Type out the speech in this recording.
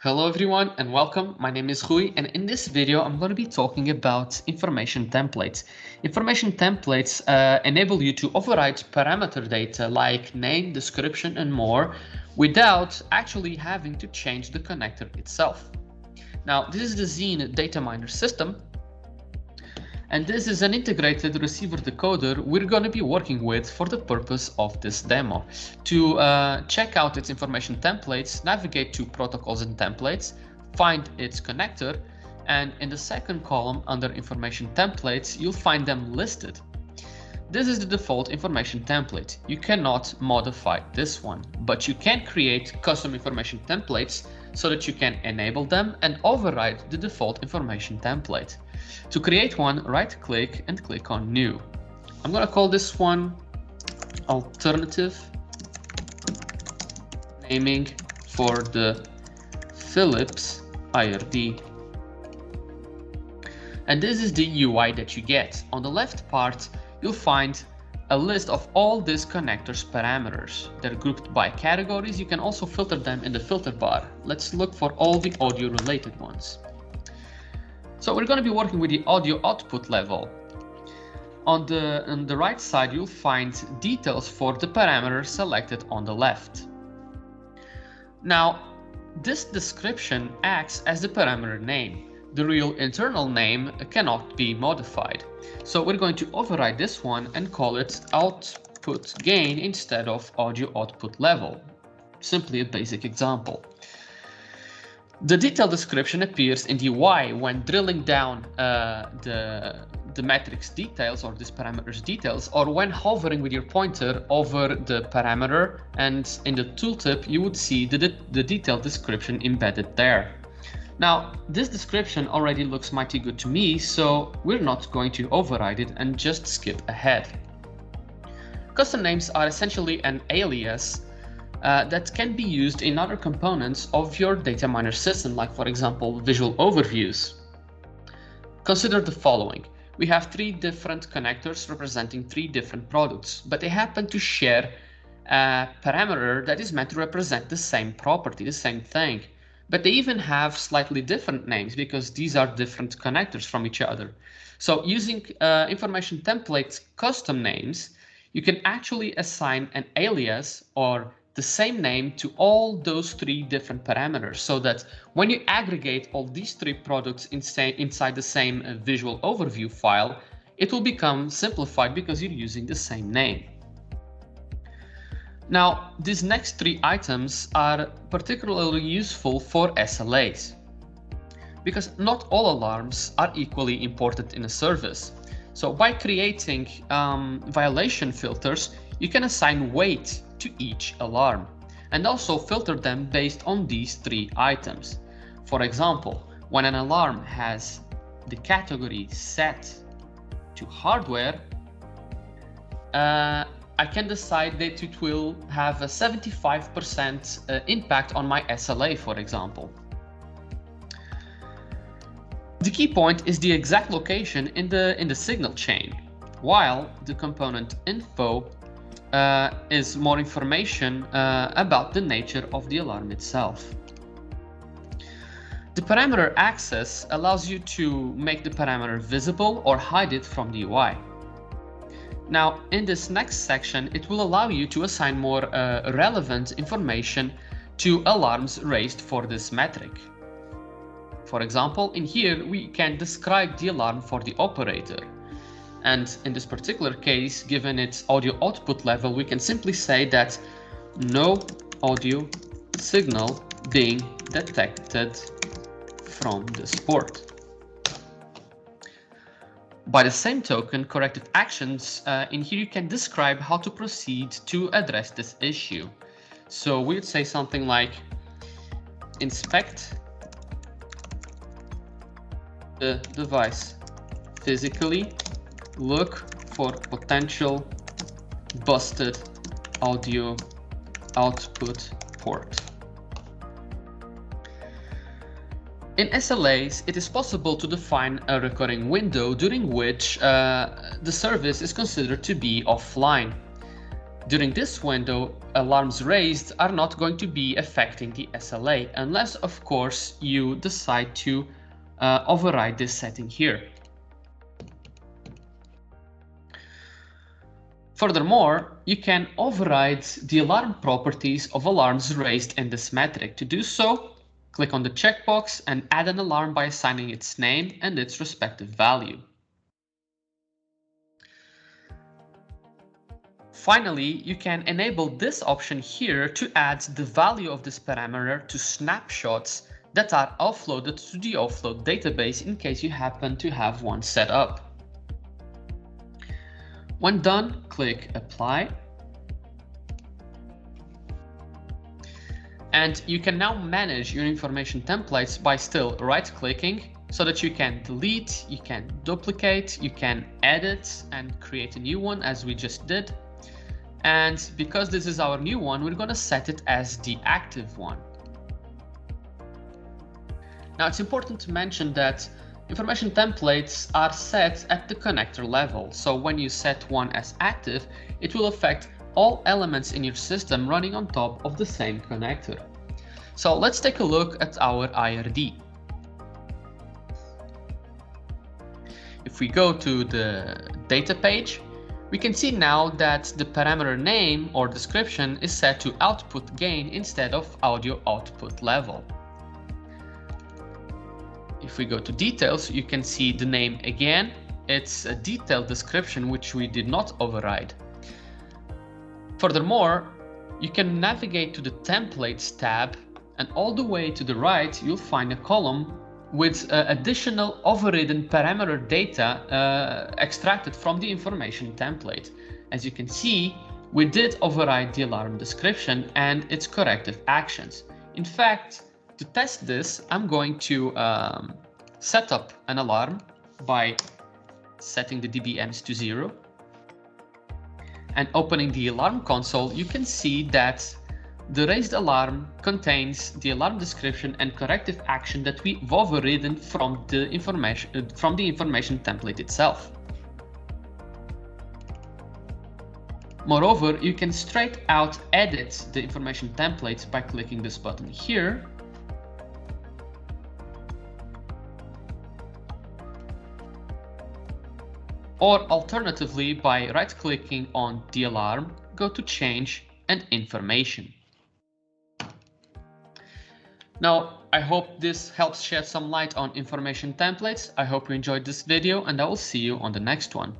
Hello everyone and welcome. My name is Rui, and in this video I'm going to be talking about information templates. Information templates enable you to override parameter data like name, description and more without actually having to change the connector itself. Now this is the Zine DataMiner system, and this is an integrated receiver decoder we're going to be working with for the purpose of this demo. To check out its information templates, navigate to protocols and templates, find its connector, and in the second column under information templates, you'll find them listed. This is the default information template. You cannot modify this one, but you can create custom information templates so that you can enable them and override the default information template. To create one, right-click and click on New. I'm going to call this one Alternative Naming for the Philips IRD. And this is the UI that you get. On the left part, you'll find a list of all these connectors parameters. They're grouped by categories. You can also filter them in the filter bar. Let's look for all the audio related ones. So we're going to be working with the audio output level. On the right side, you'll find details for the parameter selected on the left. Now, this description acts as the parameter name. The real internal name cannot be modified. So we're going to override this one and call it output gain instead of audio output level. Simply a basic example. The detailed description appears in the UI when drilling down the matrix details or this parameter's details, or when hovering with your pointer over the parameter, and in the tooltip you would see the detailed description embedded there. Now, this description already looks mighty good to me, so we're not going to override it and just skip ahead. Custom names are essentially an alias that can be used in other components of your DataMiner system, like for example, visual overviews. Consider the following. We have three different connectors representing three different products, but they happen to share a parameter that is meant to represent the same property, the same thing. But they even have slightly different names because these are different connectors from each other. So using information templates custom names, you can actually assign an alias or the same name to all those three different parameters, so that when you aggregate all these three products inside the same visual overview file, it will become simplified because you're using the same name. Now, these next three items are particularly useful for SLAs, because not all alarms are equally important in a service. So by creating violation filters, you can assign weight to each alarm and also filter them based on these three items. For example, when an alarm has the category set to hardware, I can decide that it will have a 75% impact on my SLA, for example. The key point is the exact location in the signal chain, while the component info is more information about the nature of the alarm itself. The parameter access allows you to make the parameter visible or hide it from the UI. Now, in this next section, it will allow you to assign more relevant information to alarms raised for this metric. For example, in here, we can describe the alarm for the operator. And in this particular case, given its audio output level, we can simply say that no audio signal being detected from this port. By the same token, corrective actions, in here you can describe how to proceed to address this issue. So we would say something like inspect the device physically, look for potential busted audio output port. In SLAs, it is possible to define a recurring window during which the service is considered to be offline. During this window, alarms raised are not going to be affecting the SLA unless, of course, you decide to override this setting here. Furthermore, you can override the alarm properties of alarms raised in this metric. To do so, click on the checkbox and add an alarm by assigning its name and its respective value. Finally, you can enable this option here to add the value of this parameter to snapshots that are offloaded to the offload database in case you happen to have one set up. When done, click Apply. And you can now manage your information templates by still right-clicking so that you can delete, you can duplicate, you can edit and create a new one as we just did. And because this is our new one, we're going to set it as the active one. Now it's important to mention that information templates are set at the connector level. So when you set one as active, it will affect all elements in your system running on top of the same connector. So let's take a look at our IRD. If we go to the data page, we can see now that the parameter name or description is set to output gain instead of audio output level. If we go to details, you can see the name again. It's a detailed description which we did not override. Furthermore, you can navigate to the templates tab, and all the way to the right you'll find a column with additional overridden parameter data extracted from the information template. As you can see, we did override the alarm description and its corrective actions. In fact, to test this, I'm going to set up an alarm by setting the dBms to 0. And opening the alarm console, you can see that the raised alarm contains the alarm description and corrective action that we've overridden from the information template itself. Moreover, you can straight out edit the information template by clicking this button here. Or alternatively, by right-clicking on the alarm, go to Change and Information. Now, I hope this helps shed some light on information templates. I hope you enjoyed this video, and I will see you on the next one.